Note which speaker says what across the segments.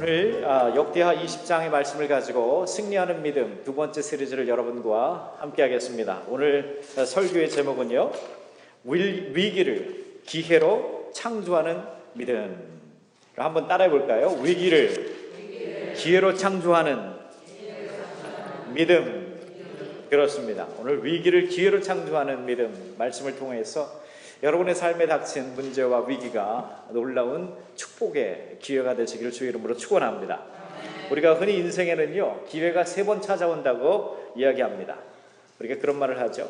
Speaker 1: 오늘 역대하 20장의 말씀을 가지고 승리하는 믿음 두 번째 시리즈를 여러분과 함께 하겠습니다. 오늘 설교의 제목은요, 위기를 기회로 창조하는 믿음. 한번 따라해 볼까요? 위기를 기회로 창조하는 믿음. 그렇습니다. 오늘 위기를 기회로 창조하는 믿음 말씀을 통해서 여러분의 삶에 닥친 문제와 위기가 놀라운 축복의 기회가 되시기를 주의 이름으로 축원합니다. 우리가 흔히 인생에는요, 기회가 3번 찾아온다고 이야기합니다. 우리가 그런 말을 하죠.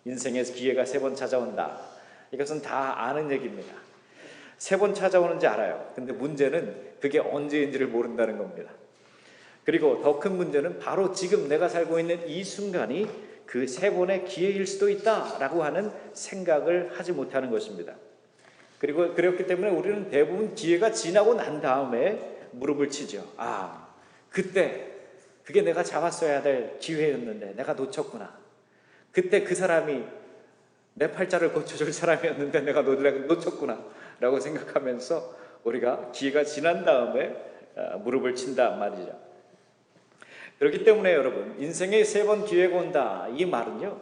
Speaker 1: 인생에서 기회가 3번 찾아온다. 이것은 다 아는 얘기입니다. 3번 찾아오는지 알아요. 근데 문제는 그게 언제인지를 모른다는 겁니다. 그리고 더 큰 문제는 바로 지금 내가 살고 있는 이 순간이 그 3번의 기회일 수도 있다라고 하는 생각을 하지 못하는 것입니다. 그리고 그렇기 때문에 우리는 대부분 기회가 지나고 난 다음에 무릎을 치죠. 그때 그게 내가 잡았어야 될 기회였는데 내가 놓쳤구나. 그때 그 사람이 내 팔자를 고쳐줄 사람이었는데 내가 놓쳤구나 라고 생각하면서 우리가 기회가 지난 다음에 무릎을 친다 말이죠. 그렇기 때문에 여러분, 인생에 3번 기회가 온다, 이 말은요,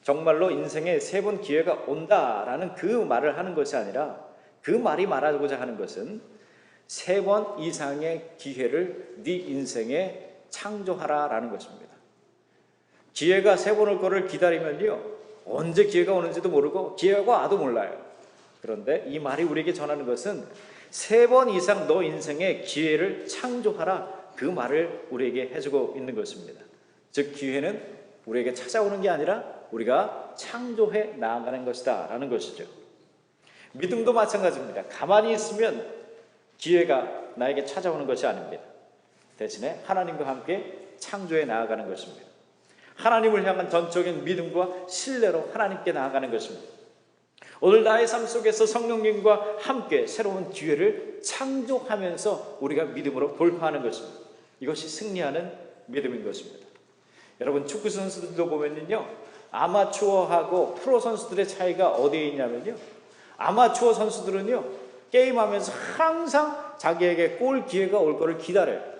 Speaker 1: 정말로 인생에 3번 기회가 온다라는 그 말을 하는 것이 아니라, 그 말이 말하고자 하는 것은 3번 이상의 기회를 네 인생에 창조하라라는 것입니다. 기회가 3번 올 거를 기다리면요, 언제 기회가 오는지도 모르고 기회가 와도 몰라요. 그런데 이 말이 우리에게 전하는 것은 3번 이상 너 인생에 기회를 창조하라, 그 말을 우리에게 해주고 있는 것입니다. 즉, 기회는 우리에게 찾아오는 게 아니라 우리가 창조해 나아가는 것이다 라는 것이죠. 믿음도 마찬가지입니다. 가만히 있으면 기회가 나에게 찾아오는 것이 아닙니다. 대신에 하나님과 함께 창조해 나아가는 것입니다. 하나님을 향한 전적인 믿음과 신뢰로 하나님께 나아가는 것입니다. 오늘 나의 삶 속에서 성령님과 함께 새로운 기회를 창조하면서 우리가 믿음으로 돌파하는 것입니다. 이것이 승리하는 믿음인 것입니다. 여러분, 축구 선수들도 보면요, 아마추어하고 프로 선수들의 차이가 어디에 있냐면요, 아마추어 선수들은요, 게임하면서 항상 자기에게 골 기회가 올 거를 기다려요.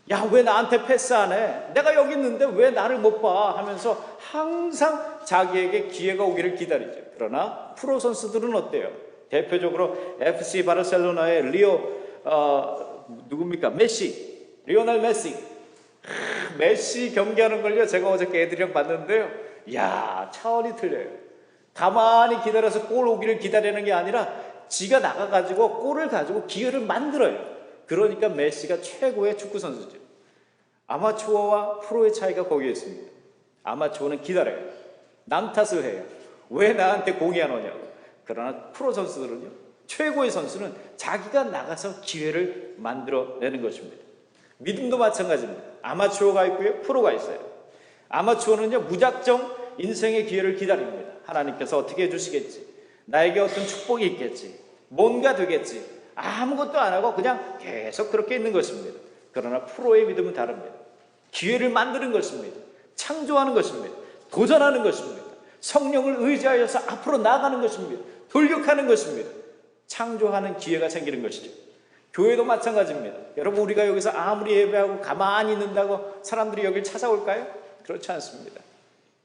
Speaker 1: 야, 왜 나한테 패스 안 해? 내가 여기 있는데 왜 나를 못 봐? 하면서 항상 자기에게 기회가 오기를 기다리죠. 그러나 프로 선수들은 어때요? 대표적으로 FC 바르셀로나의 누굽니까? 리오넬 메시. 메시 경기하는 걸요, 제가 어저께 애들이랑 봤는데요, 이야, 차원이 틀려요. 가만히 기다려서 골 오기를 기다리는 게 아니라 지가 나가가지고 골을 가지고 기회를 만들어요. 그러니까 메시가 최고의 축구 선수죠. 아마추어와 프로의 차이가 거기에 있습니다. 아마추어는 기다려요. 남 탓을 해요. 왜 나한테 공이 안 오냐고. 그러나 프로 선수들은요, 최고의 선수는 자기가 나가서 기회를 만들어내는 것입니다. 믿음도 마찬가지입니다. 아마추어가 있고요, 프로가 있어요. 아마추어는요, 무작정 인생의 기회를 기다립니다. 하나님께서 어떻게 해주시겠지, 나에게 어떤 축복이 있겠지, 뭔가 되겠지, 아무것도 안 하고 그냥 계속 그렇게 있는 것입니다. 그러나 프로의 믿음은 다릅니다. 기회를 만드는 것입니다. 창조하는 것입니다. 도전하는 것입니다. 성령을 의지하여서 앞으로 나아가는 것입니다. 돌격하는 것입니다. 창조하는 기회가 생기는 것이죠. 교회도 마찬가지입니다. 여러분, 우리가 여기서 아무리 예배하고 가만히 있는다고 사람들이 여길 찾아올까요? 그렇지 않습니다.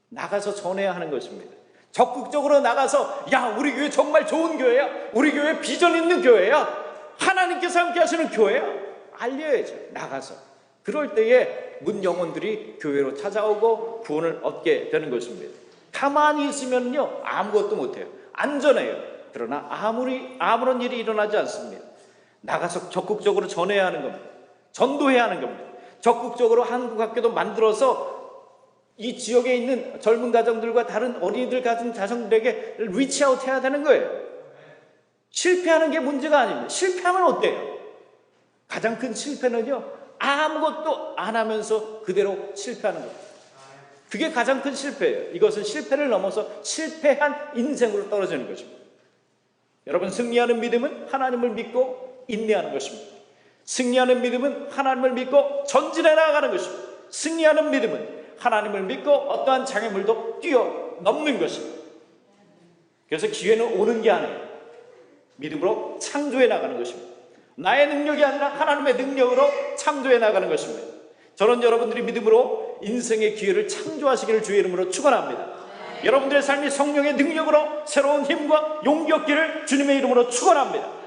Speaker 1: 나가서 전해야 하는 것입니다. 적극적으로 나가서, 야, 우리 교회 정말 좋은 교회야, 우리 교회 비전 있는 교회야, 하나님께서 함께 하시는 교회야, 알려야죠. 나가서. 그럴 때에 문 영혼들이 교회로 찾아오고 구원을 얻게 되는 것입니다. 가만히 있으면요, 아무것도 못해요. 안전해요. 그러나 아무런 일이 일어나지 않습니다. 나가서 적극적으로 전해야 하는 겁니다. 전도해야 하는 겁니다. 적극적으로 한국 학교도 만들어서 이 지역에 있는 젊은 가정들과 다른 어린이들 가진 가정들에게 리치아웃 해야 되는 거예요. 실패하는 게 문제가 아닙니다. 실패하면 어때요? 가장 큰 실패는요, 아무것도 안 하면서 그대로 실패하는 겁니다. 그게 가장 큰 실패예요. 이것은 실패를 넘어서 실패한 인생으로 떨어지는 것입니다. 여러분, 승리하는 믿음은 하나님을 믿고 인내하는 것입니다. 승리하는 믿음은 하나님을 믿고 전진해 나가는 것입니다. 승리하는 믿음은 하나님을 믿고 어떠한 장애물도 뛰어넘는 것입니다. 그래서 기회는 오는 게 아니에요. 믿음으로 창조해 나가는 것입니다. 나의 능력이 아니라 하나님의 능력으로 창조해 나가는 것입니다. 저는 여러분들이 믿음으로 인생의 기회를 창조하시기를 주의 이름으로 축원합니다. 여러분들의 삶이 성령의 능력으로 새로운 힘과 용기 얻기를 주님의 이름으로 축원합니다.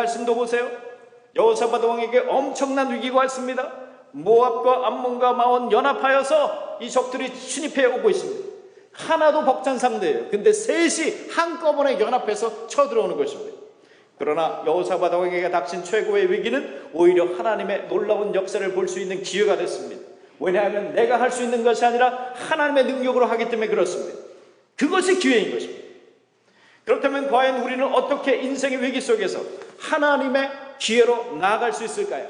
Speaker 1: 말씀도 보세요. 여호사밧 왕에게 엄청난 위기가 왔습니다. 모압과 암몬과 마온 연합하여서 이 적들이 침입해 오고 있습니다. 하나도 벅찬 상대예요. 근데 셋이 한꺼번에 연합해서 쳐들어오는 것입니다. 그러나 여호사밧 왕에게 닥친 최고의 위기는 오히려 하나님의 놀라운 역사를 볼 수 있는 기회가 됐습니다. 왜냐하면 내가 할 수 있는 것이 아니라 하나님의 능력으로 하기 때문에 그렇습니다. 그것이 기회인 것입니다. 그렇다면 과연 우리는 어떻게 인생의 위기 속에서 하나님의 기회로 나아갈 수 있을까요?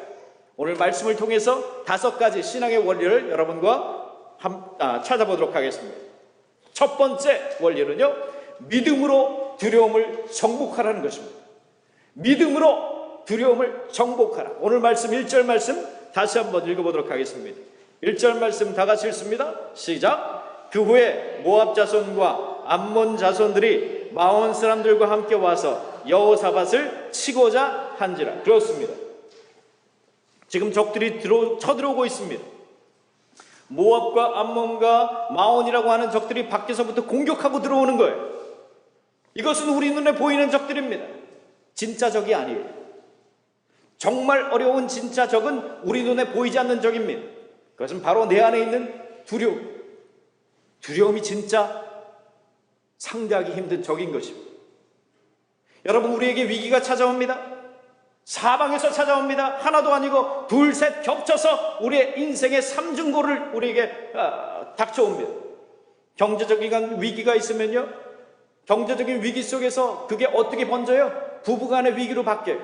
Speaker 1: 오늘 말씀을 통해서 5가지 신앙의 원리를 여러분과 찾아보도록 하겠습니다. 첫 번째 원리는요, 믿음으로 두려움을 정복하라는 것입니다. 믿음으로 두려움을 정복하라. 오늘 말씀 1절 말씀 다시 한번 읽어보도록 하겠습니다. 1절 말씀 다 같이 읽습니다. 시작. 그 후에 모압 자손과 암몬 자손들이 마온 사람들과 함께 와서 여호사밧을 치고자 한지라. 그렇습니다. 지금 적들이 쳐들어오고 있습니다. 모압과 암몬과 마온이라고 하는 적들이 밖에서부터 공격하고 들어오는 거예요. 이것은 우리 눈에 보이는 적들입니다. 진짜 적이 아니에요. 정말 어려운 진짜 적은 우리 눈에 보이지 않는 적입니다. 그것은 바로 내 안에 있는 두려움, 두려움이 진짜 상대하기 힘든 적인 것입니다. 여러분, 우리에게 위기가 찾아옵니다. 사방에서 찾아옵니다. 하나도 아니고 둘, 셋 겹쳐서 우리의 인생의 삼중고를 우리에게 닥쳐옵니다. 경제적인 위기가 있으면요, 경제적인 위기 속에서 그게 어떻게 번져요? 부부간의 위기로 바뀌어요.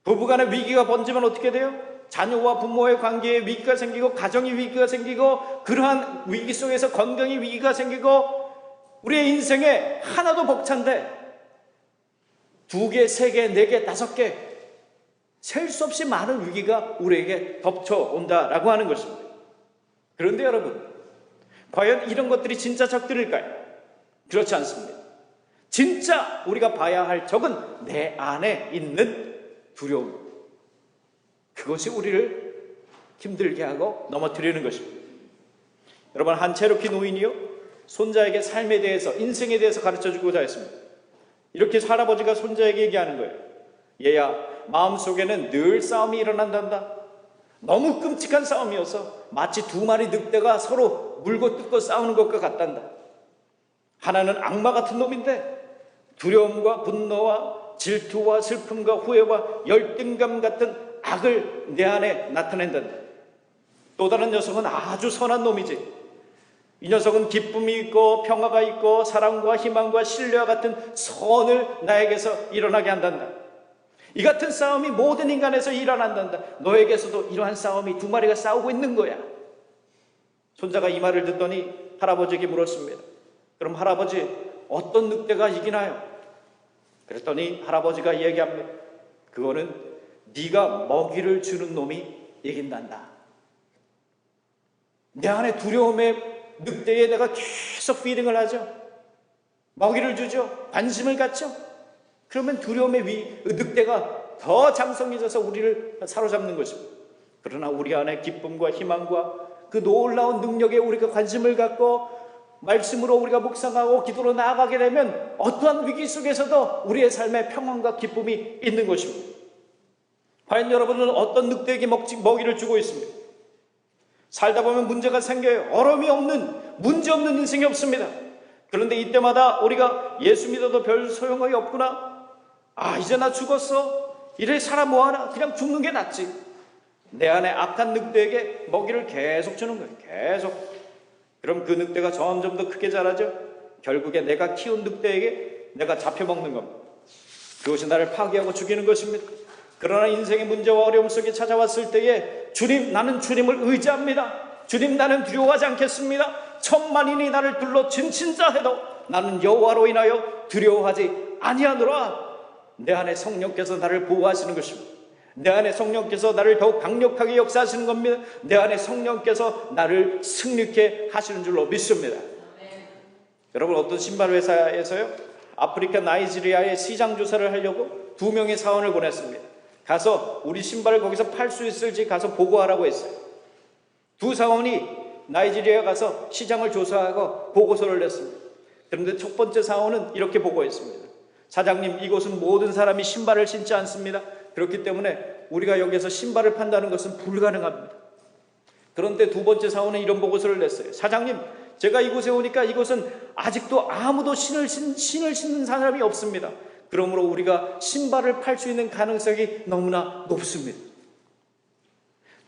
Speaker 1: 부부간의 위기가 번지면 어떻게 돼요? 자녀와 부모의 관계에 위기가 생기고, 가정의 위기가 생기고, 그러한 위기 속에서 건강의 위기가 생기고, 우리의 인생에 하나도 벅찬데 2개, 3개, 4개, 5개 셀 수 없이 많은 위기가 우리에게 덮쳐온다라고 하는 것입니다. 그런데 여러분, 과연 이런 것들이 진짜 적들일까요? 그렇지 않습니다. 진짜 우리가 봐야 할 적은 내 안에 있는 두려움, 그것이 우리를 힘들게 하고 넘어뜨리는 것입니다. 여러분, 한 체로키 노인이요, 손자에게 삶에 대해서, 인생에 대해서 가르쳐주고자 했습니다. 이렇게 할아버지가 손자에게 얘기하는 거예요. 얘야, 마음속에는 늘 싸움이 일어난단다. 너무 끔찍한 싸움이어서 마치 2마리 늑대가 서로 물고 뜯고 싸우는 것과 같단다. 하나는 악마 같은 놈인데 두려움과 분노와 질투와 슬픔과 후회와 열등감 같은 악을 내 안에 나타낸단다. 또 다른 녀석은 아주 선한 놈이지. 이 녀석은 기쁨이 있고 평화가 있고 사랑과 희망과 신뢰와 같은 선을 나에게서 일어나게 한단다. 이 같은 싸움이 모든 인간에서 일어난단다. 너에게서도 이러한 싸움이 2마리가 싸우고 있는 거야. 손자가 이 말을 듣더니 할아버지에게 물었습니다. 그럼 할아버지, 어떤 늑대가 이기나요? 그랬더니 할아버지가 얘기합니다. 그거는 네가 먹이를 주는 놈이 이긴단다. 내 안에 두려움의 늑대에 내가 계속 피딩을 하죠. 먹이를 주죠. 관심을 갖죠. 그러면 두려움의 늑대가 더 장성해져서 우리를 사로잡는 것입니다. 그러나 우리 안에 기쁨과 희망과 그 놀라운 능력에 우리가 관심을 갖고 말씀으로 우리가 묵상하고 기도로 나아가게 되면 어떠한 위기 속에서도 우리의 삶에 평안과 기쁨이 있는 것입니다. 과연 여러분은 어떤 늑대에게 먹이를 주고 있습니다. 살다 보면 문제가 생겨요. 어려움이 없는, 문제 없는 인생이 없습니다. 그런데 이때마다 우리가 예수 믿어도 별 소용이 없구나. 이제 나 죽었어. 이래 살아 뭐하나. 그냥 죽는 게 낫지. 내 안에 악한 늑대에게 먹이를 계속 주는 거예요. 계속. 그럼 그 늑대가 점점 더 크게 자라죠. 결국에 내가 키운 늑대에게 내가 잡혀먹는 겁니다. 그것이 나를 파괴하고 죽이는 것입니다. 그러나 인생의 문제와 어려움 속에 찾아왔을 때에 주님, 나는 주님을 의지합니다. 주님, 나는 두려워하지 않겠습니다. 천만인이 나를 둘러 진친자 해도 나는 여호와로 인하여 두려워하지 아니하노라. 내 안에 성령께서 나를 보호하시는 것입니다. 내 안에 성령께서 나를 더욱 강력하게 역사하시는 겁니다. 내 안에 성령께서 나를 승리케 하시는 줄로 믿습니다. 여러분, 어떤 신발 회사에서요, 아프리카 나이지리아에 시장 조사를 하려고 2명의 사원을 보냈습니다. 가서 우리 신발을 거기서 팔 수 있을지 가서 보고하라고 했어요. 2 사원이 나이지리아에 가서 시장을 조사하고 보고서를 냈습니다. 그런데 첫 번째 사원은 이렇게 보고했습니다. 사장님, 이곳은 모든 사람이 신발을 신지 않습니다. 그렇기 때문에 우리가 여기서 신발을 판다는 것은 불가능합니다. 그런데 2번째 사원은 이런 보고서를 냈어요. 사장님, 제가 이곳에 오니까 이곳은 아직도 아무도 신을 신는 사람이 없습니다. 그러므로 우리가 신발을 팔 수 있는 가능성이 너무나 높습니다.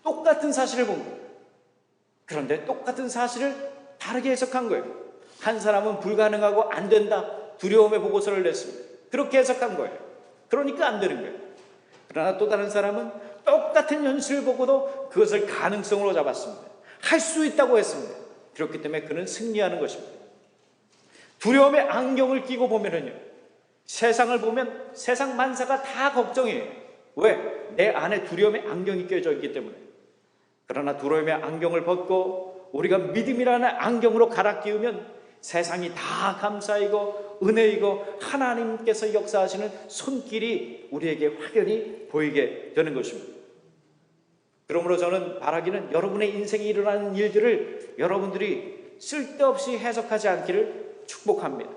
Speaker 1: 똑같은 사실을 본 거예요. 그런데 똑같은 사실을 다르게 해석한 거예요. 한 사람은 불가능하고 안 된다, 두려움의 보고서를 냈습니다. 그렇게 해석한 거예요. 그러니까 안 되는 거예요. 그러나 또 다른 사람은 똑같은 현실을 보고도 그것을 가능성으로 잡았습니다. 할 수 있다고 했습니다. 그렇기 때문에 그는 승리하는 것입니다. 두려움의 안경을 끼고 보면은요, 세상을 보면 세상 만사가 다 걱정이에요. 왜? 내 안에 두려움의 안경이 껴져 있기 때문에. 그러나 두려움의 안경을 벗고 우리가 믿음이라는 안경으로 갈아 끼우면 세상이 다 감사이고 은혜이고 하나님께서 역사하시는 손길이 우리에게 확연히 보이게 되는 것입니다. 그러므로 저는 바라기는 여러분의 인생에 일어나는 일들을 여러분들이 쓸데없이 해석하지 않기를 축복합니다.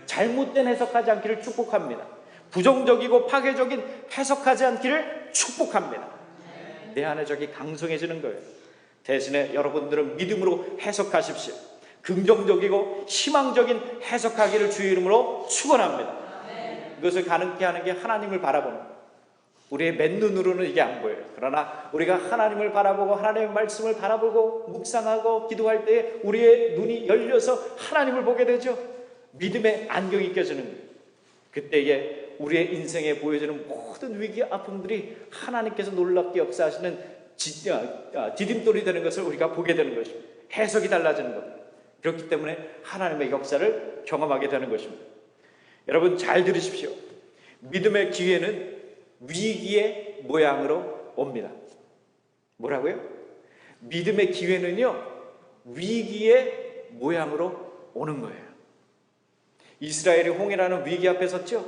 Speaker 1: 잘못된 해석하지 않기를 축복합니다. 부정적이고 파괴적인 해석하지 않기를 축복합니다. 내 안에 저기 강성해지는 거예요. 대신에 여러분들은 믿음으로 해석하십시오. 긍정적이고 희망적인 해석하기를 주의 이름으로 축원합니다. 이것을 가능케 하는 게 하나님을 바라보는 거예요. 우리의 맨눈으로는 이게 안 보여요. 그러나 우리가 하나님을 바라보고 하나님의 말씀을 바라보고 묵상하고 기도할 때에 우리의 눈이 열려서 하나님을 보게 되죠. 믿음의 안경이 껴지는 거예요. 그때에 우리의 인생에 보여지는 모든 위기 아픔들이 하나님께서 놀랍게 역사하시는 디딤돌이 되는 것을 우리가 보게 되는 것입니다. 해석이 달라지는 겁니다. 그렇기 때문에 하나님의 역사를 경험하게 되는 것입니다. 여러분 잘 들으십시오. 믿음의 기회는 위기의 모양으로 옵니다. 뭐라고요? 믿음의 기회는요, 위기의 모양으로 오는 거예요. 이스라엘이 홍해라는 위기 앞에 섰죠.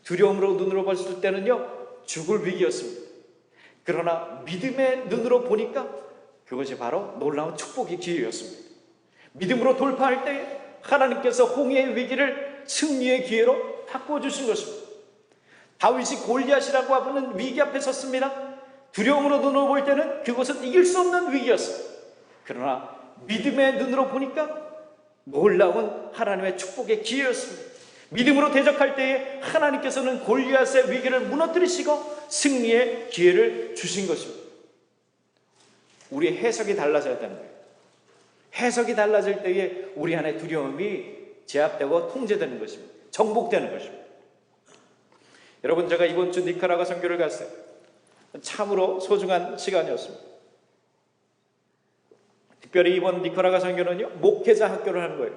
Speaker 1: 두려움으로 눈으로 봤을 때는요, 죽을 위기였습니다. 그러나 믿음의 눈으로 보니까 그것이 바로 놀라운 축복의 기회였습니다. 믿음으로 돌파할 때 하나님께서 홍해의 위기를 승리의 기회로 바꿔주신 것입니다. 다윗이 골리앗이라고 하는 위기 앞에 섰습니다. 두려움으로 눈으로 볼 때는 그것은 이길 수 없는 위기였어요. 그러나 믿음의 눈으로 보니까 놀라운 하나님의 축복의 기회였습니다. 믿음으로 대적할 때에 하나님께서는 골리앗의 위기를 무너뜨리시고 승리의 기회를 주신 것입니다. 우리의 해석이 달라져야 되는 거예요. 해석이 달라질 때에 우리 안에 두려움이 제압되고 통제되는 것입니다. 정복되는 것입니다. 여러분, 제가 이번 주 니카라과 선교를 갔어요. 참으로 소중한 시간이었습니다. 특별히 이번 니카라과 선교는요, 목회자 학교를 하는 거예요.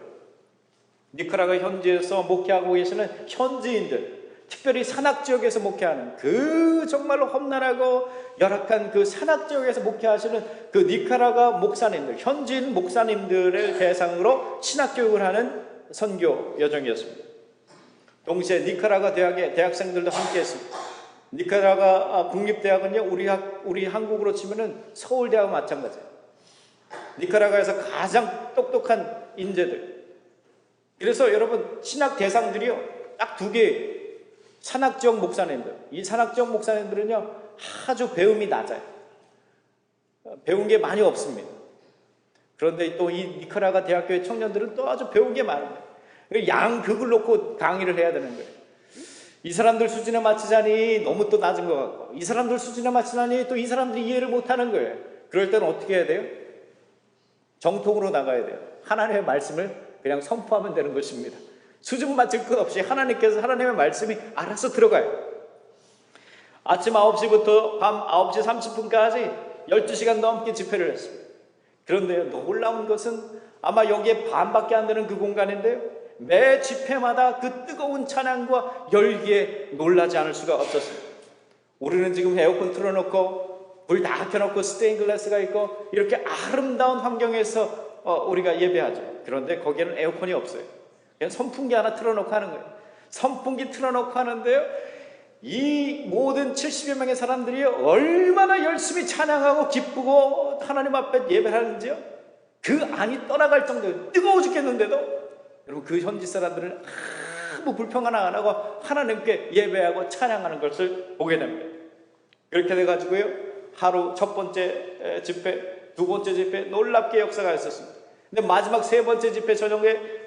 Speaker 1: 니카라과 현지에서 목회하고 계시는 현지인들, 특별히 산악지역에서 목회하는 그 정말로 험난하고 열악한 그 산악지역에서 목회하시는 그 니카라과 목사님들, 현지인 목사님들을 대상으로 신학교육을 하는 선교 여정이었습니다. 동시에 니카라과 대학의 대학생들도 함께 했습니다. 니카라과 국립대학은요, 우리 한국으로 치면은 서울대하고 마찬가지예요. 니카라과에서 가장 똑똑한 인재들. 그래서 여러분, 신학 대상들이요, 딱 두 개. 산악지역 목사님들. 이 산악지역 목사님들은요, 아주 배움이 낮아요. 배운 게 많이 없습니다. 그런데 또 이 니카라과 대학교의 청년들은 또 아주 배운 게 많아요. 양극을 놓고 강의를 해야 되는 거예요. 이 사람들 수준에 맞추자니 너무 또 낮은 것 같고, 이 사람들 수준에 맞추자니 또 이 사람들이 이해를 못하는 거예요. 그럴 때는 어떻게 해야 돼요? 정통으로 나가야 돼요. 하나님의 말씀을 그냥 선포하면 되는 것입니다. 수준 맞출 것 없이 하나님께서 하나님의 말씀이 알아서 들어가요. 아침 9시부터 밤 9시 30분까지 12시간 넘게 집회를 했습니다. 그런데요, 놀라운 것은 아마 여기에 반밖에 안 되는 그 공간인데요, 매 집회마다 그 뜨거운 찬양과 열기에 놀라지 않을 수가 없었습니다. 우리는 지금 에어컨 틀어놓고 불 다 켜놓고 스테인글라스가 있고 이렇게 아름다운 환경에서 우리가 예배하죠. 그런데 거기에는 에어컨이 없어요. 그냥 선풍기 하나 틀어놓고 하는 거예요. 선풍기 틀어놓고 하는데요, 이 모든 70여 명의 사람들이 얼마나 열심히 찬양하고 기쁘고 하나님 앞에 예배하는지요, 그 안이 떠나갈 정도로 뜨거워 죽겠는데도 여러분, 그 현지 사람들은 아무 불평 하나 안 하고 하나님께 예배하고 찬양하는 것을 보게 됩니다. 그렇게 돼가지고요, 하루 첫 번째 집회, 두 번째 집회 놀랍게 역사가 있었습니다. 근데 마지막 세 번째 집회 저녁에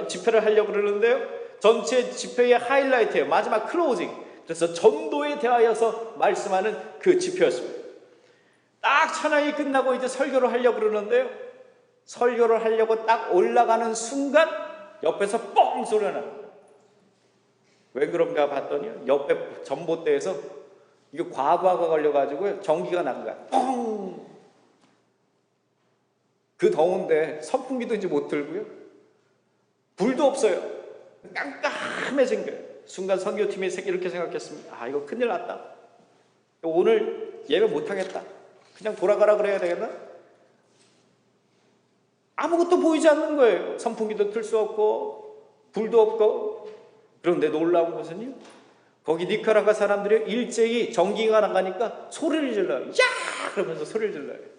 Speaker 1: 집회를 하려고 그러는데요, 전체 집회의 하이라이트예요. 마지막 클로징. 그래서 전도에 대하여서 말씀하는 그 집회였습니다. 딱 찬양이 끝나고 이제 설교를 하려고 그러는데요, 설교를 하려고 딱 올라가는 순간 옆에서 뻥 소리가 나요. 왜 그런가 봤더니 옆에 전봇대에서 이거 과부하가 걸려가지고 전기가 난 거야. 뻥! 그 더운데 선풍기도 이제 못 틀고요, 불도 없어요. 깜깜해진 거예요. 순간 선교팀이 이렇게 생각했습니다. 아, 이거 큰일 났다. 오늘 예배 못하겠다. 그냥 돌아가라 그래야 되겠나? 아무것도 보이지 않는 거예요. 선풍기도 틀 수 없고 불도 없고. 그런데 놀라운 것은요, 거기 니카라과 사람들이 일제히 전기가 나가니까 소리를 질러요. 야! 그러면서 소리를 질러요.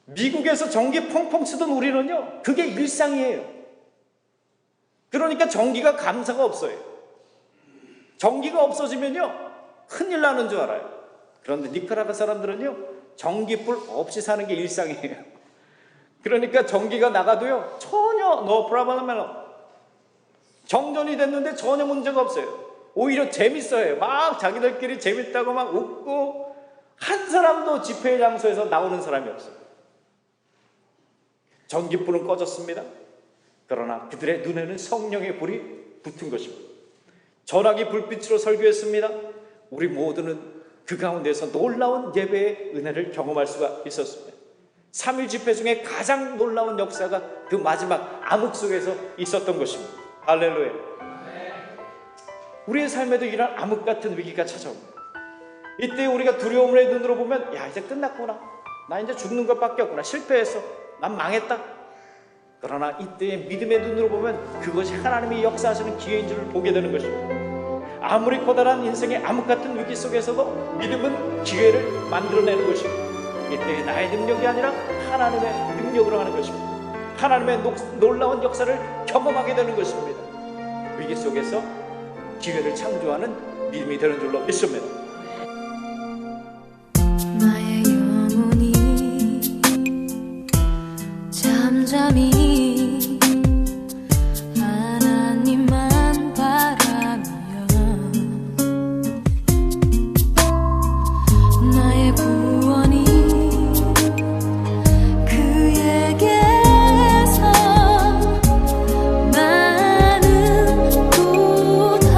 Speaker 1: 미국에서 전기 펑펑 쓰던 우리는요, 그게 일상이에요. 그러니까 전기가 감사가 없어요. 전기가 없어지면요, 큰일 나는 줄 알아요. 그런데 니카라과 사람들은요, 전기불 없이 사는 게 일상이에요. 그러니까 전기가 나가도요 전혀 no problem. 정전이 됐는데 전혀 문제가 없어요. 오히려 재밌어요. 막 자기들끼리 재밌다고 막 웃고, 한 사람도 집회 장소에서 나오는 사람이 없어요. 전기불은 꺼졌습니다. 그러나 그들의 눈에는 성령의 불이 붙은 것입니다. 전화기 불빛으로 설교했습니다. 우리 모두는 그 가운데서 놀라운 예배의 은혜를 경험할 수가 있었습니다. 3일 집회 중에 가장 놀라운 역사가 그 마지막 암흑 속에서 있었던 것입니다. 할렐루야. 우리의 삶에도 이런 암흑 같은 위기가 찾아옵니다. 이때 우리가 두려움의 눈으로 보면, 야, 이제 끝났구나, 나 이제 죽는 것밖에 없구나, 실패했어, 난 망했다. 그러나 이때의 믿음의 눈으로 보면 그것이 하나님이 역사하시는 기회인 줄을 보게 되는 것입니다. 아무리 커다란 인생의 암흑 같은 위기 속에서도 믿음은 기회를 만들어내는 것입니다. 이때 나의 능력이 아니라 하나님의 능력으로 하는 것입니다. 하나님의 놀라운 역사를 경험하게 되는 것입니다. 위기 속에서 기회를 창조하는 믿음이 되는 줄로 믿습니다.
Speaker 2: 나의 영혼이 잠잠히 하나님만 바라며 나의 구원이 그에게서 나는 도다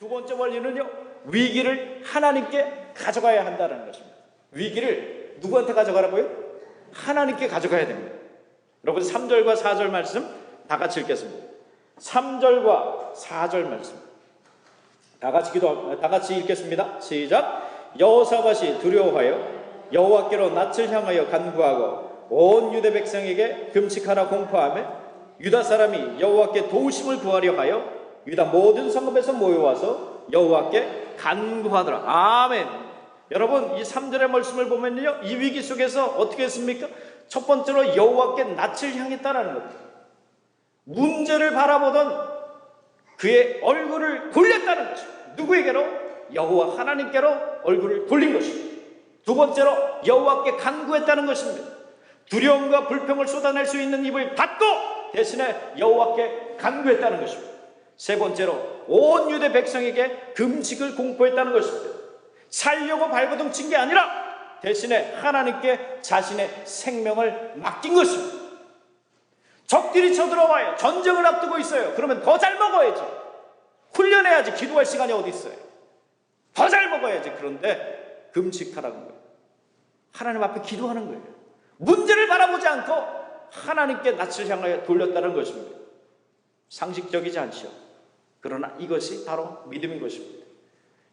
Speaker 1: 두 번째 원리는요, 위기를 하나님께 가져가야 한다는 것입니다. 위기를 누구한테 가져가라고요? 하나님께 가져가야 됩니다. 여러분 3절과 4절 말씀 다 같이 읽겠습니다. 3절과 4절 말씀 다 같이 읽겠습니다. 시작. 여호사밧이 두려워하여 여호와께로 낯을 향하여 간구하고 온 유대 백성에게 금식하라 공포하며 유다 사람이 여호와께 도우심을 구하려 하여 유다 모든 성읍에서 모여와서 여호와께 간구하더라. 아멘. 여러분 이 3절의 말씀을 보면요, 이 위기 속에서 어떻게 했습니까? 첫 번째로 여호와께 낯을 향했다라는 겁니다. 문제를 바라보던 그의 얼굴을 돌렸다는 것입니다. 누구에게로? 여호와 하나님께로 얼굴을 돌린 것입니다. 두 번째로 여호와께 간구했다는 것입니다. 두려움과 불평을 쏟아낼 수 있는 입을 닫고 대신에 여호와께 간구했다는 것입니다. 세 번째로 온 유대 백성에게 금식을 공포했다는 것입니다. 살려고 발버둥 친 게 아니라 대신에 하나님께 자신의 생명을 맡긴 것입니다. 적들이 쳐들어와요. 전쟁을 앞두고 있어요. 그러면 더 잘 먹어야지. 훈련해야지. 기도할 시간이 어디 있어요. 더 잘 먹어야지. 그런데 금식하라는 거예요. 하나님 앞에 기도하는 거예요. 문제를 바라보지 않고 하나님께 낯을 향하여 돌렸다는 것입니다. 상식적이지 않죠. 그러나 이것이 바로 믿음인 것입니다.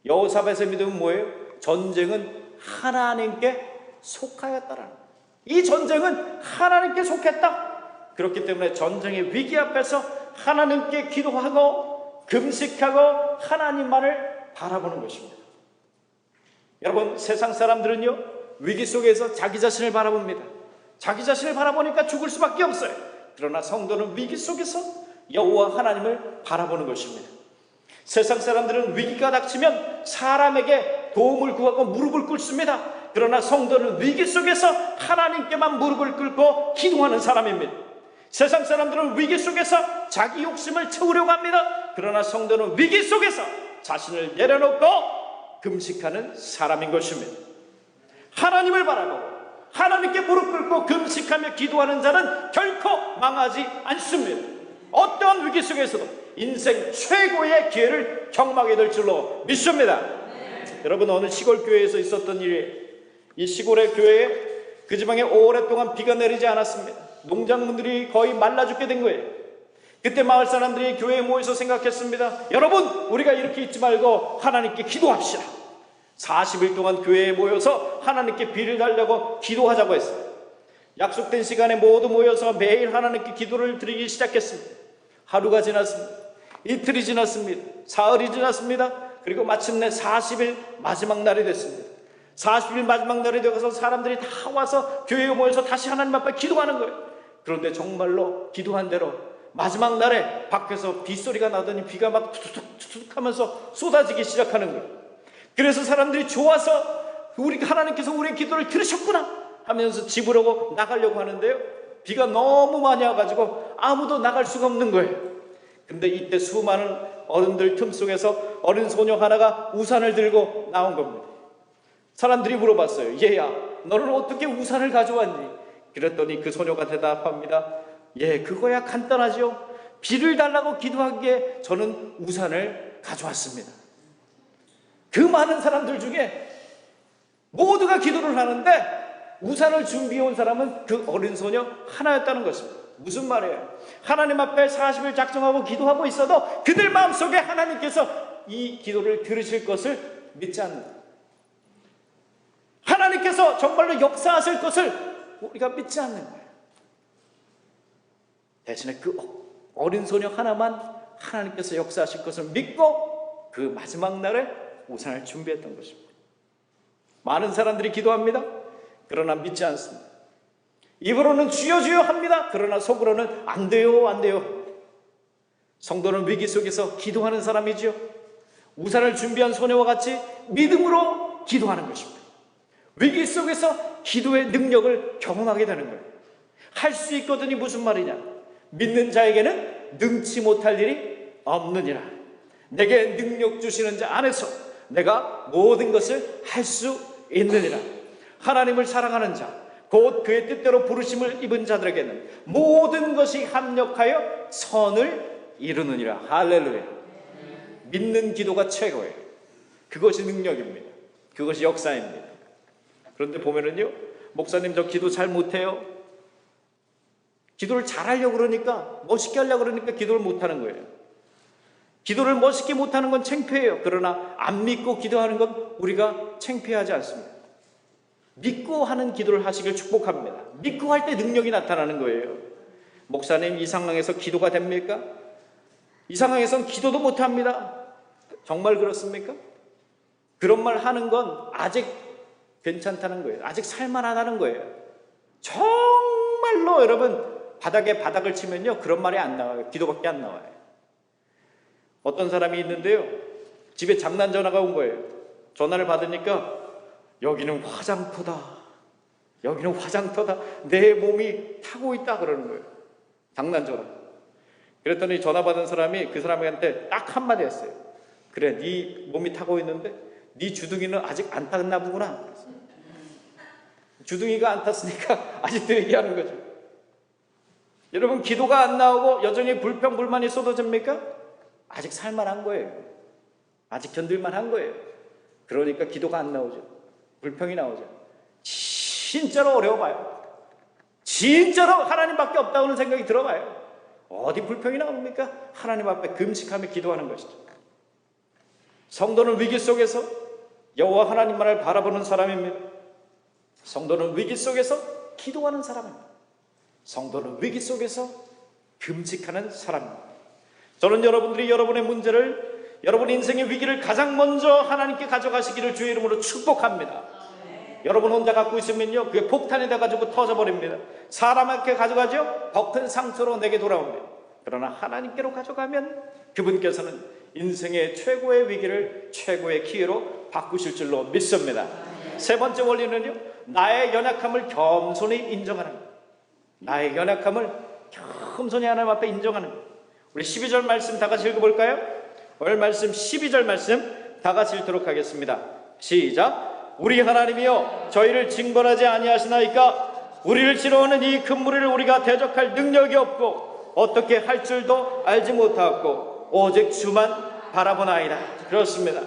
Speaker 1: 여호사밧의 믿음은 뭐예요? 전쟁은 하나님께 속하였다라는 거예요. 이 전쟁은 하나님께 속했다. 그렇기 때문에 전쟁의 위기 앞에서 하나님께 기도하고 금식하고 하나님만을 바라보는 것입니다. 여러분 세상 사람들은요, 위기 속에서 자기 자신을 바라봅니다. 자기 자신을 바라보니까 죽을 수밖에 없어요. 그러나 성도는 위기 속에서 여호와 하나님을 바라보는 것입니다. 세상 사람들은 위기가 닥치면 사람에게 도움을 구하고 무릎을 꿇습니다. 그러나 성도는 위기 속에서 하나님께만 무릎을 꿇고 기도하는 사람입니다. 세상 사람들은 위기 속에서 자기 욕심을 채우려고 합니다. 그러나 성도는 위기 속에서 자신을 내려놓고 금식하는 사람인 것입니다. 하나님을 바라보고 하나님께 무릎 꿇고 금식하며 기도하는 자는 결코 망하지 않습니다. 어떠한 위기 속에서도 인생 최고의 기회를 경험하게 될 줄로 믿습니다. 여러분 어느 시골 교회에서 있었던 일이에요. 이 시골의 교회에 그 지방에 오랫동안 비가 내리지 않았습니다. 농작물들이 거의 말라 죽게 된 거예요. 그때 마을 사람들이 교회에 모여서 생각했습니다. 여러분 우리가 이렇게 있지 말고 하나님께 기도합시다. 40일 동안 교회에 모여서 하나님께 비를 달라고 기도하자고 했어요. 약속된 시간에 모두 모여서 매일 하나님께 기도를 드리기 시작했습니다. 하루가 지났습니다. 이틀이 지났습니다. 사흘이 지났습니다. 그리고 마침내 40일 마지막 날이 됐습니다. 40일 마지막 날이 되어서 사람들이 다 와서 교회에 모여서 다시 하나님 앞에 기도하는 거예요. 그런데 정말로 기도한 대로 마지막 날에 밖에서 빗소리가 나더니 비가 막 투툭 하면서 쏟아지기 시작하는 거예요. 그래서 사람들이 좋아서 하나님께서 우리의 기도를 들으셨구나 하면서 집으로 나가려고 하는데요, 비가 너무 많이 와가지고 아무도 나갈 수가 없는 거예요. 근데 이때 수많은 어른들 틈속에서 어린 소녀 하나가 우산을 들고 나온 겁니다. 사람들이 물어봤어요. 얘야, 너는 어떻게 우산을 가져왔니? 그랬더니 그 소녀가 대답합니다. 예, 그거야 간단하죠. 비를 달라고 기도하기에 저는 우산을 가져왔습니다. 그 많은 사람들 중에 모두가 기도를 하는데 우산을 준비해온 사람은 그 어린 소녀 하나였다는 것입니다. 무슨 말이에요? 하나님 앞에 40일 작정하고 기도하고 있어도 그들 마음속에 하나님께서 이 기도를 들으실 것을 믿지 않는다. 하나님께서 정말로 역사하실 것을 우리가 믿지 않는 거예요. 대신에 그 어린 소녀 하나만 하나님께서 역사하실 것을 믿고 그 마지막 날에 우산을 준비했던 것입니다. 많은 사람들이 기도합니다. 그러나 믿지 않습니다. 입으로는 주여 주여 합니다. 그러나 속으로는 안 돼요 안 돼요. 성도는 위기 속에서 기도하는 사람이지요. 우산을 준비한 소녀와 같이 믿음으로 기도하는 것입니다. 위기 속에서 기도의 능력을 경험하게 되는 거예요. 할 수 있거든이 무슨 말이냐? 믿는 자에게는 능치 못할 일이 없느니라. 내게 능력 주시는 자 안에서 내가 모든 것을 할 수 있느니라. 하나님을 사랑하는 자, 곧 그의 뜻대로 부르심을 입은 자들에게는 모든 것이 합력하여 선을 이루느니라. 할렐루야. 믿는 기도가 최고예요. 그것이 능력입니다. 그것이 역사입니다. 그런데 보면은요, 목사님 저 기도 잘 못해요. 기도를 잘하려고 그러니까, 멋있게 하려고 그러니까 기도를 못하는 거예요. 기도를 멋있게 못하는 건 창피해요. 그러나 안 믿고 기도하는 건 우리가 창피하지 않습니다. 믿고 하는 기도를 하시길 축복합니다. 믿고 할 때 능력이 나타나는 거예요. 목사님 이 상황에서 기도가 됩니까? 이 상황에서는 기도도 못합니다. 정말 그렇습니까? 그런 말 하는 건 아직 괜찮다는 거예요. 아직 살만하다는 거예요. 정말로 여러분 바닥에 바닥을 치면요, 그런 말이 안 나와요. 기도밖에 안 나와요. 어떤 사람이 있는데요, 집에 장난 전화가 온 거예요. 전화를 받으니까 여기는 화장터다, 여기는 화장터다, 내 몸이 타고 있다 그러는 거예요. 장난 전화. 그랬더니 전화 받은 사람이 그 사람한테 딱 한마디 했어요. 그래, 네 몸이 타고 있는데 네 주둥이는 아직 안 탔나 보구나. 주둥이가 안 탔으니까 아직도 얘기하는 거죠. 여러분, 기도가 안 나오고 여전히 불평불만이 쏟아집니까? 아직 살만한 거예요. 아직 견딜만한 거예요. 그러니까 기도가 안 나오죠. 불평이 나오죠. 진짜로 어려워봐요. 진짜로 하나님밖에 없다고는 생각이 들어봐요. 어디 불평이 나옵니까? 하나님 앞에 금식하며 기도하는 것이죠. 성도는 위기 속에서 여호와 하나님만을 바라보는 사람입니다. 성도는 위기 속에서 기도하는 사람입니다. 성도는 위기 속에서 금식하는 사람입니다. 저는 여러분들이 여러분의 문제를, 여러분 인생의 위기를 가장 먼저 하나님께 가져가시기를 주의 이름으로 축복합니다. 여러분 혼자 갖고 있으면요, 그게 폭탄이 돼가지고 터져버립니다. 사람에게 가져가죠, 더 큰 상처로 내게 돌아옵니다. 그러나 하나님께로 가져가면 그분께서는 인생의 최고의 위기를 최고의 기회로 바꾸실 줄로 믿습니다. 세 번째 원리는요, 나의 연약함을 겸손히 인정하는 것. 나의 연약함을 겸손히 하나님 앞에 인정하는 것. 우리 12절 말씀 다 같이 읽어볼까요? 오늘 말씀 12절 말씀 다 같이 읽도록 하겠습니다. 시작. 우리 하나님이여 저희를 징벌하지 아니하시나이까? 우리를 치러오는 이 큰 무리를 우리가 대적할 능력이 없고 어떻게 할 줄도 알지 못하고 오직 주만 바라보나이다. 그렇습니다.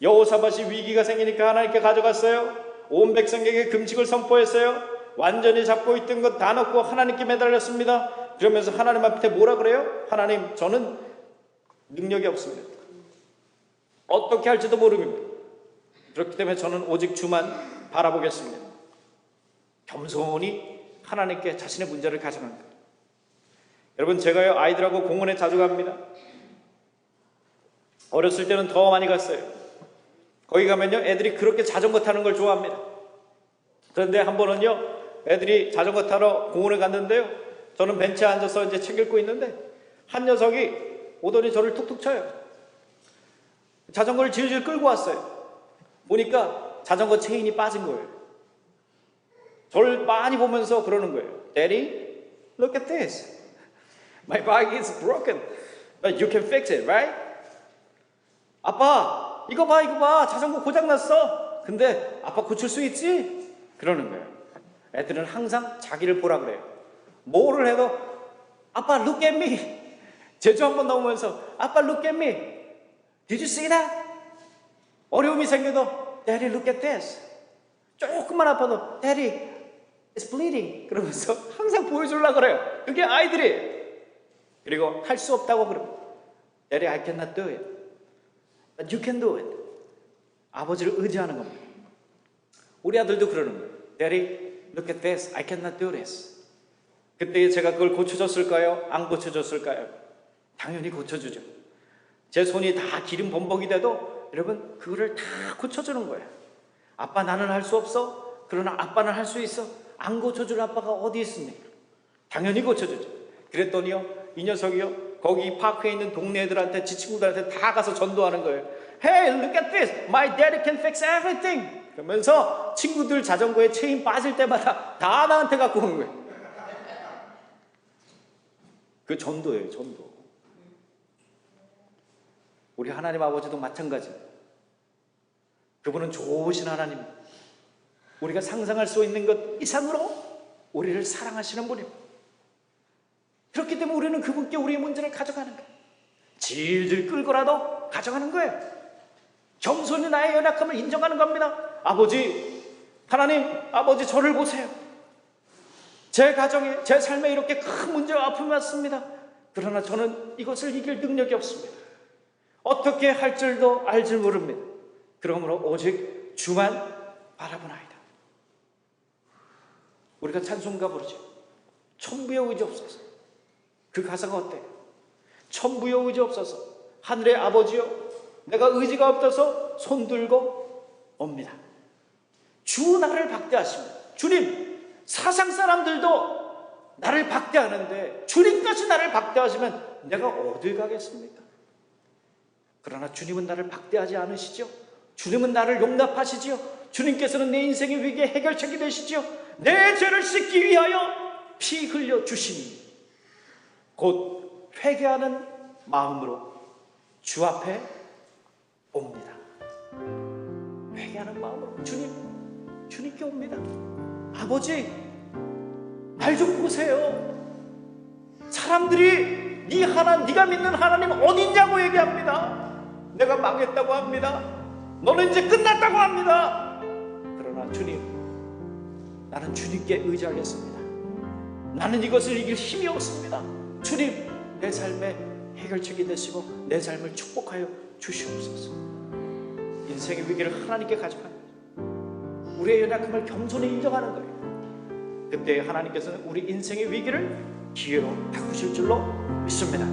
Speaker 1: 여호사밧이 위기가 생기니까 하나님께 가져갔어요. 온 백성에게 금식을 선포했어요. 완전히 잡고 있던 것 다 넣고 하나님께 매달렸습니다. 그러면서 하나님 앞에 뭐라 그래요? 하나님, 저는 능력이 없습니다. 어떻게 할지도 모릅니다. 그렇기 때문에 저는 오직 주만 바라보겠습니다. 겸손히 하나님께 자신의 문제를 가져갑니다. 여러분, 제가요 아이들하고 공원에 자주 갑니다. 어렸을 때는 더 많이 갔어요. 거기 가면요 애들이 그렇게 자전거 타는 걸 좋아합니다. 그런데 한 번은요 애들이 자전거 타러 공원에 갔는데요, 저는 벤치에 앉아서 이제 책 읽고 있는데 한 녀석이 오더니 저를 툭툭 쳐요. 자전거를 질질 끌고 왔어요. 보니까 자전거 체인이 빠진 거예요. 저를 많이 보면서 그러는 거예요. Daddy, look at this. My bike is broken, but you can fix it, right? 아빠, 이거 봐, 이거 봐. 자전거 고장났어. 근데 아빠 고칠 수 있지? 그러는 거예요. 애들은 항상 자기를 보라 그래요. 뭐를 해도 아빠 look at me. 제주 한번 넘으면서 아빠 look at me. Did you see that? 어려움이 생겨도 Daddy look at this. 조금만 아파도 Daddy it's bleeding. 그러면서 항상 보여주려고 그래요. 그게 아이들이. 그리고 할 수 없다고 그러면 Daddy I cannot do it. But you can do it. 아버지를 의지하는 겁니다. 우리 아들도 그러는 거예요. Daddy look at this. I cannot do this. 그때 제가 그걸 고쳐줬을까요? 안 고쳐줬을까요? 당연히 고쳐주죠. 제 손이 다 기름 범벅이 돼도 여러분 그거를 다 고쳐주는 거예요. 아빠 나는 할 수 없어. 그러나 아빠는 할 수 있어. 안 고쳐줄 아빠가 어디 있습니까? 당연히 고쳐주죠. 그랬더니요 이 녀석이요 거기 파크에 있는 동네 애들한테 지 친구들한테 다 가서 전도하는 거예요. Hey, look at this. My daddy can fix everything. 그러면서 친구들 자전거에 체인 빠질 때마다 다 나한테 갖고 오는 거예요. 그 전도예요, 전도. 우리 하나님 아버지도 마찬가지입니다. 그분은 좋으신 하나님, 우리가 상상할 수 있는 것 이상으로 우리를 사랑하시는 분입니다. 그렇기 때문에 우리는 그분께 우리의 문제를 가져가는 거예요. 질질 끌고라도 가져가는 거예요. 겸손히 나의 연약함을 인정하는 겁니다. 아버지, 하나님, 아버지 저를 보세요. 제 가정에, 제 삶에 이렇게 큰 문제와 아픔이 왔습니다. 그러나 저는 이것을 이길 능력이 없습니다. 어떻게 할 줄도 알 줄 모릅니다. 그러므로 오직 주만 바라보나이다. 우리가 찬송가 부르죠. 천부의 의지 없어서. 그 가사가 어때요? 천부의 의지 없어서 하늘의 아버지여, 내가 의지가 없어서 손 들고 옵니다. 주 나를 박대하십니다. 주님, 사상 사람들도 나를 박대하는데 주님까지 나를 박대하시면 내가 어딜 가겠습니까? 그러나 주님은 나를 박대하지 않으시죠. 주님은 나를 용납하시지요. 주님께서는 내 인생의 위기의 해결책이 되시지요. 내 죄를 씻기 위하여 피 흘려 주시니 곧 회개하는 마음으로 주 앞에 옵니다. 회개하는 마음으로 주님께 옵니다. 아버지, 날 좀 보세요. 사람들이 네가 믿는 하나님 어딨냐고 얘기합니다. 내가 망했다고 합니다. 너는 이제 끝났다고 합니다. 그러나 주님, 나는 주님께 의지하겠습니다. 나는 이것을 이길 힘이 없습니다. 주님, 내 삶의 해결책이 되시고 내 삶을 축복하여 주시옵소서. 인생의 위기를 하나님께 가져가는 거예요. 우리의 연약함을 겸손히 인정하는 거예요. 그때 하나님께서는 우리 인생의 위기를 기회로 바꾸실 줄로 믿습니다.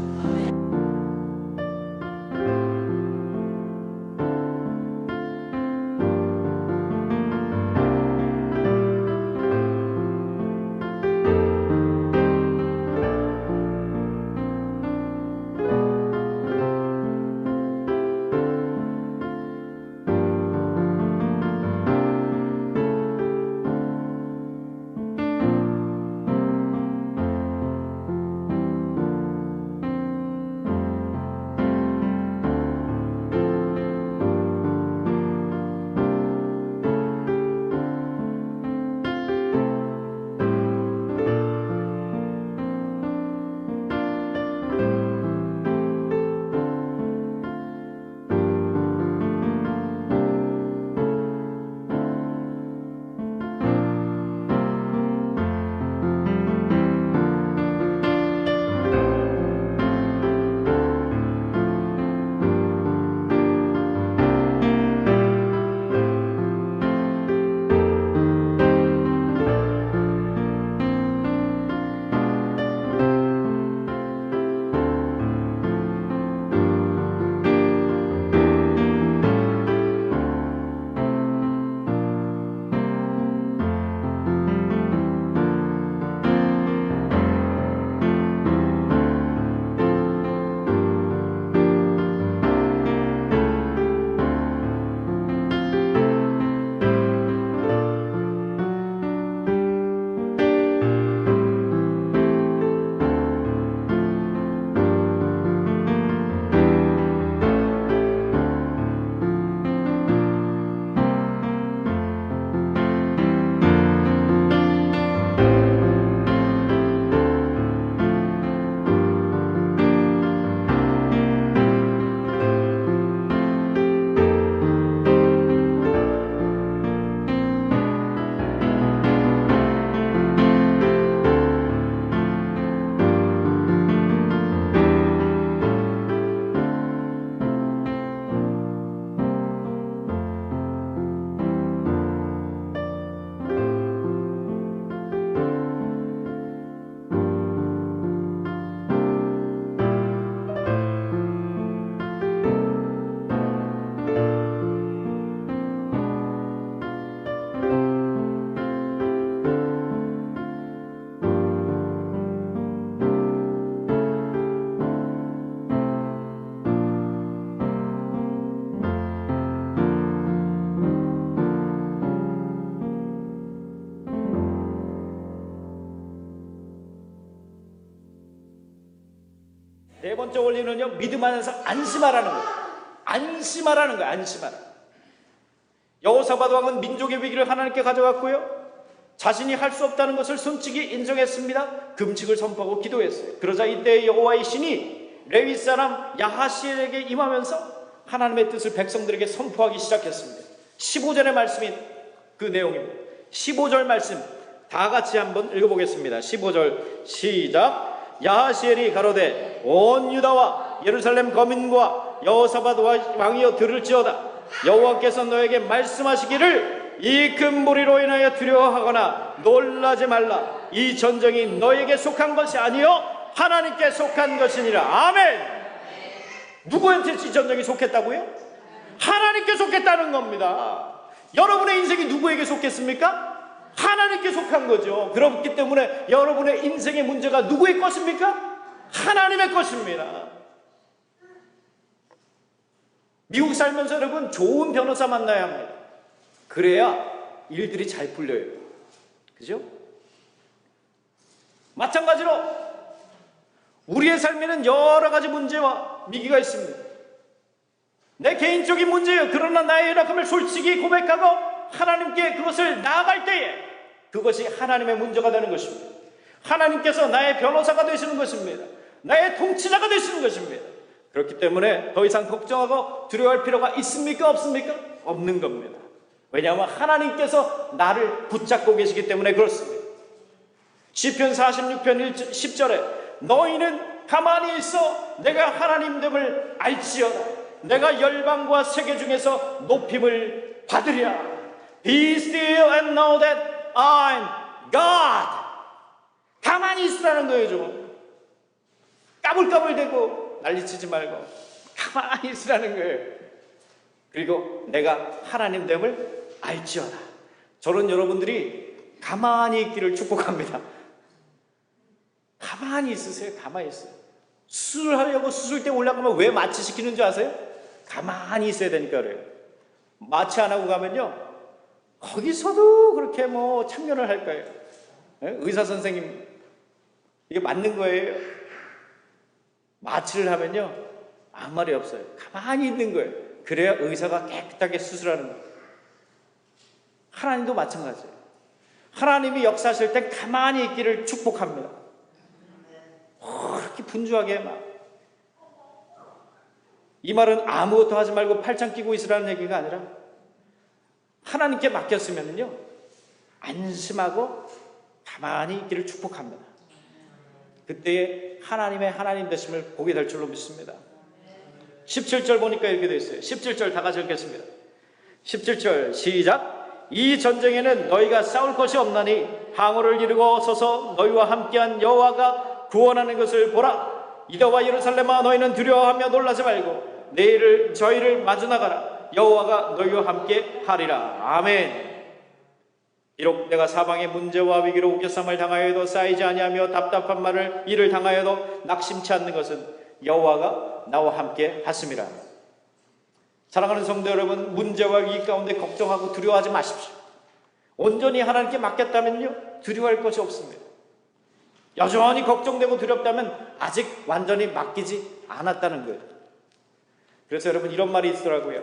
Speaker 1: 네 번째 원리는요, 믿음 안에서 안심하라는 거예요. 안심하라는 거예요. 안심하라. 여호사밧 왕은 민족의 위기를 하나님께 가져갔고요, 자신이 할 수 없다는 것을 솔직히 인정했습니다. 금식을 선포하고 기도했어요. 그러자 이때 여호와의 신이 레위 사람 야하시엘에게 임하면서 하나님의 뜻을 백성들에게 선포하기 시작했습니다. 15절의 말씀이 그 내용입니다. 15절 말씀 다 같이 한번 읽어보겠습니다. 15절 시작. 야하시엘이 가로되 온 유다와 예루살렘 거민과 여호사밧 왕이여 들을지어다. 여호와께서 너에게 말씀하시기를 이 큰 무리로 인하여 두려워하거나 놀라지 말라. 이 전쟁이 너에게 속한 것이 아니요 하나님께 속한 것이니라. 아멘. 누구한테 이 전쟁이 속했다고요? 하나님께 속했다는 겁니다. 여러분의 인생이 누구에게 속했습니까? 하나님께 속한 거죠. 그렇기 때문에 여러분의 인생의 문제가 누구의 것입니까? 하나님의 것입니다. 미국 살면서 여러분 좋은 변호사 만나야 합니다. 그래야 일들이 잘 풀려요. 그죠? 마찬가지로 우리의 삶에는 여러 가지 문제와 위기가 있습니다. 내 개인적인 문제예요. 그러나 나의 연약함을 솔직히 고백하고 하나님께 그것을 나아갈 때에 그것이 하나님의 문제가 되는 것입니다. 하나님께서 나의 변호사가 되시는 것입니다. 나의 통치자가 되시는 것입니다. 그렇기 때문에 더 이상 걱정하고 두려워할 필요가 있습니까? 없습니까? 없는 겁니다. 왜냐하면 하나님께서 나를 붙잡고 계시기 때문에 그렇습니다. 시편 46편 10절에 너희는 가만히 있어 내가 하나님됨을 알지어다. 내가 열방과 세계 중에서 높임을 받으랴. Be still and know that I'm God. 가만히 있으라는 거예요. 좀 까불까불대고 난리치지 말고 가만히 있으라는 거예요. 그리고 내가 하나님됨을 알지어다. 저는 여러분들이 가만히 있기를 축복합니다. 가만히 있으세요. 가만히 있어요. 수술을 하려고 수술대 올라가면 왜 마취 시키는 줄 아세요? 가만히 있어야 되니까 그래요. 마취 안 하고 가면요 거기서도 그렇게 뭐 참견을 할 거예요. 의사 선생님 이게 맞는 거예요. 마취를 하면요 아무 말이 없어요. 가만히 있는 거예요. 그래야 의사가 깨끗하게 수술하는 거예요. 하나님도 마찬가지예요. 하나님이 역사하실 때 가만히 있기를 축복합니다. 그렇게 분주하게 막. 이 말은 아무것도 하지 말고 팔짱 끼고 있으라는 얘기가 아니라 하나님께 맡겼으면요 안심하고 가만히 있기를 축복합니다. 그때에 하나님의 하나님 되심을 보게 될 줄로 믿습니다. 17절 보니까 이렇게 되어 있어요. 17절 다 같이 읽겠습니다. 17절 시작. 이 전쟁에는 너희가 싸울 것이 없나니 항우를 이루고 서서 너희와 함께한 여호와가 구원하는 것을 보라. 이다와 예루살렘아 너희는 두려워하며 놀라지 말고 내일을 저희를 마주 나가라. 여호와가 너희와 함께 하리라. 아멘. 비록 내가 사방의 문제와 위기로 우겨쌈을 당하여도 쌓이지 아니하며 답답한 말을 일을 당하여도 낙심치 않는 것은 여호와가 나와 함께 하심이라. 사랑하는 성도 여러분, 문제와 위기 가운데 걱정하고 두려워하지 마십시오. 온전히 하나님께 맡겼다면요 두려워할 것이 없습니다. 여전히 걱정되고 두렵다면 아직 완전히 맡기지 않았다는 거예요. 그래서 여러분 이런 말이 있더라고요.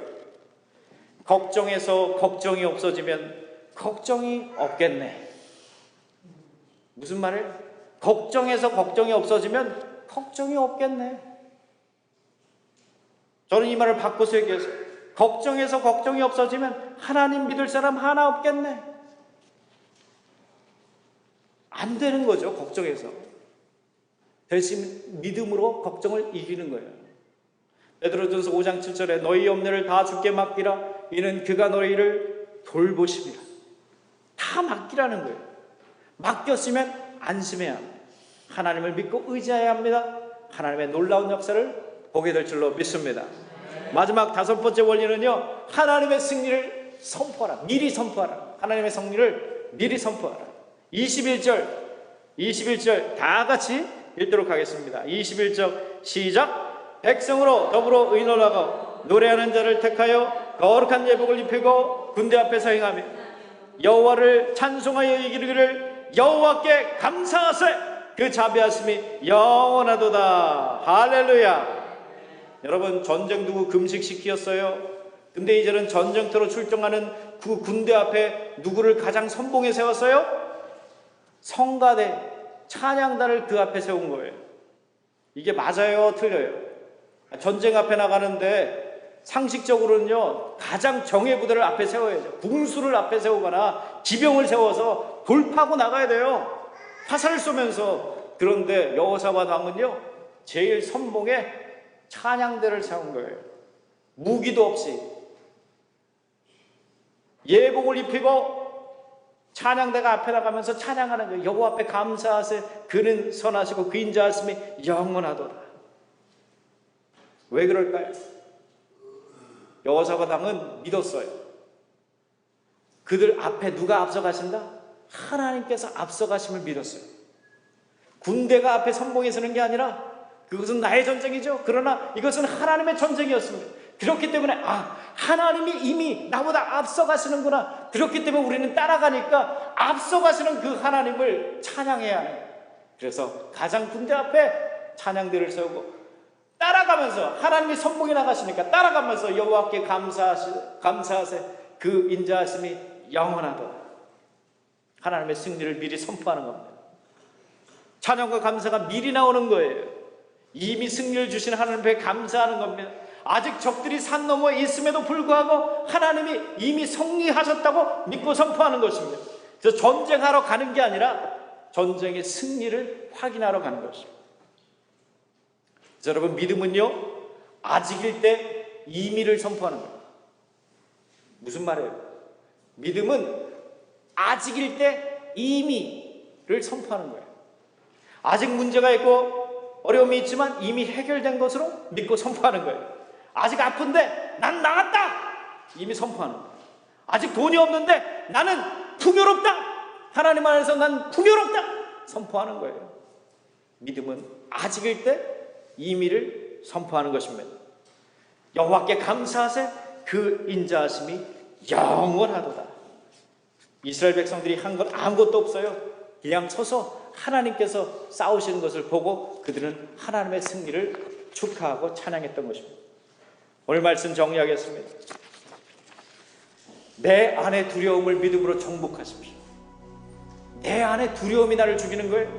Speaker 1: 걱정해서 걱정이 없어지면 걱정이 없겠네. 무슨 말을? 걱정해서 걱정이 없어지면 걱정이 없겠네. 저는 이 말을 바꿔서 얘기해서 걱정해서 걱정이 없어지면 하나님 믿을 사람 하나 없겠네. 안 되는 거죠. 걱정해서. 대신 믿음으로 걱정을 이기는 거예요. 베드로전서 5장 7절에 너희 염려를 다 주께 맡기라. 이는 그가 너희를 돌보심이라. 다 맡기라는 거예요. 맡겼으면 안심해야 합니다. 하나님을 믿고 의지해야 합니다. 하나님의 놀라운 역사를 보게 될 줄로 믿습니다. 마지막 다섯 번째 원리는요 하나님의 승리를 선포하라. 미리 선포하라. 하나님의 승리를 미리 선포하라. 21절 다 같이 읽도록 하겠습니다. 21절 시작. 백성으로 더불어 의논하고 노래하는 자를 택하여 거룩한 예복을 입히고 군대 앞에서 행하며 여호와를 찬송하여 이기르기를 여호와께 감사하세. 그 자비하심이 영원하도다. 할렐루야. 여러분 전쟁 두고 금식시키었어요. 근데 이제는 전쟁터로 출정하는 그 군대 앞에 누구를 가장 선봉에 세웠어요? 성가대 찬양단을 그 앞에 세운 거예요. 이게 맞아요? 틀려요? 전쟁 앞에 나가는데 상식적으로는요, 가장 정예 부대를 앞에 세워야죠. 궁수를 앞에 세우거나 기병을 세워서 돌파하고 나가야 돼요. 화살을 쏘면서. 그런데 여호사밧 왕은요, 제일 선봉에 찬양대를 세운 거예요. 무기도 없이 예복을 입히고 찬양대가 앞에 나가면서 찬양하는 거예요. 여호와 앞에 감사하세. 그는 선하시고 그 인자하심이 영원하도다. 왜 그럴까요? 여호사밧 왕은 믿었어요. 그들 앞에 누가 앞서가신다? 하나님께서 앞서가심을 믿었어요. 군대가 앞에 선봉에 서는 게 아니라 그것은 나의 전쟁이죠. 그러나 이것은 하나님의 전쟁이었습니다. 그렇기 때문에 하나님이 이미 나보다 앞서가시는구나. 그렇기 때문에 우리는 따라가니까 앞서가시는 그 하나님을 찬양해야 해요. 그래서 가장 군대 앞에 찬양대를 세우고 따라가면서, 하나님이 선봉에 나가시니까 따라가면서 여호와께 감사하세. 그 인자하심이 영원하도다. 하나님의 승리를 미리 선포하는 겁니다. 찬양과 감사가 미리 나오는 거예요. 이미 승리를 주신 하나님 앞에 감사하는 겁니다. 아직 적들이 산 너머에 있음에도 불구하고 하나님이 이미 승리하셨다고 믿고 선포하는 것입니다. 그래서 전쟁하러 가는 게 아니라 전쟁의 승리를 확인하러 가는 것입니다. 그래서 여러분, 믿음은요, 아직일 때 이미를 선포하는 거예요. 무슨 말이에요? 믿음은 아직일 때 이미를 선포하는 거예요. 아직 문제가 있고 어려움이 있지만 이미 해결된 것으로 믿고 선포하는 거예요. 아직 아픈데 난 나았다, 이미 선포하는 거예요. 아직 돈이 없는데 나는 풍요롭다, 하나님 안에서 난 풍요롭다, 선포하는 거예요. 믿음은 아직일 때 이미를 선포하는 것입니다. 여호와께 감사하세. 그 인자하심이 영원하도다. 이스라엘 백성들이 한 것 아무것도 없어요. 그냥 서서 하나님께서 싸우시는 것을 보고 그들은 하나님의 승리를 축하하고 찬양했던 것입니다. 오늘 말씀 정리하겠습니다. 내 안의 두려움을 믿음으로 정복하십시오. 내 안에 두려움이 나를 죽이는 거예요.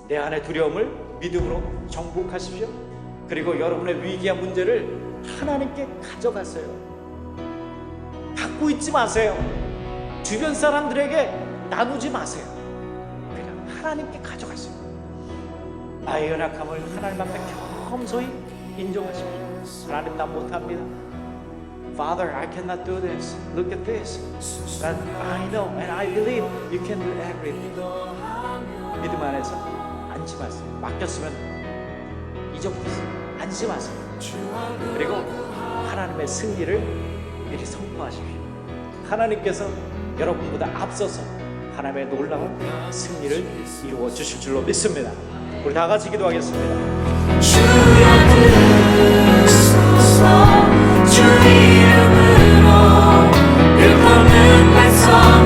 Speaker 1: 내 안의 두려움을 믿음으로 정복하십시오. 그리고 여러분의 위기와 문제를 하나님께 가져가세요. 갖고 있지 마세요. 주변 사람들에게 나누지 마세요. 그냥 하나님께 가져가세요. 나의 연약함을 하나님 앞에 겸손히 인정하십시오. 하나님, 나 못합니다. Father, I cannot do this. Look at this. But I know and I believe you can do everything. 믿음 안에서 안심하세요. 맡겼으면 잊어버리세요. 안심하세요. 그리고 하나님의 승리를 미리 선포하십시오. 하나님께서 여러분보다 앞서서 하나님의 놀라운 승리를 이루어 주실 줄로 믿습니다. 우리 다 같이 기도하겠습니다.
Speaker 3: 주여 주소서 주 이름으로 율법은 말씀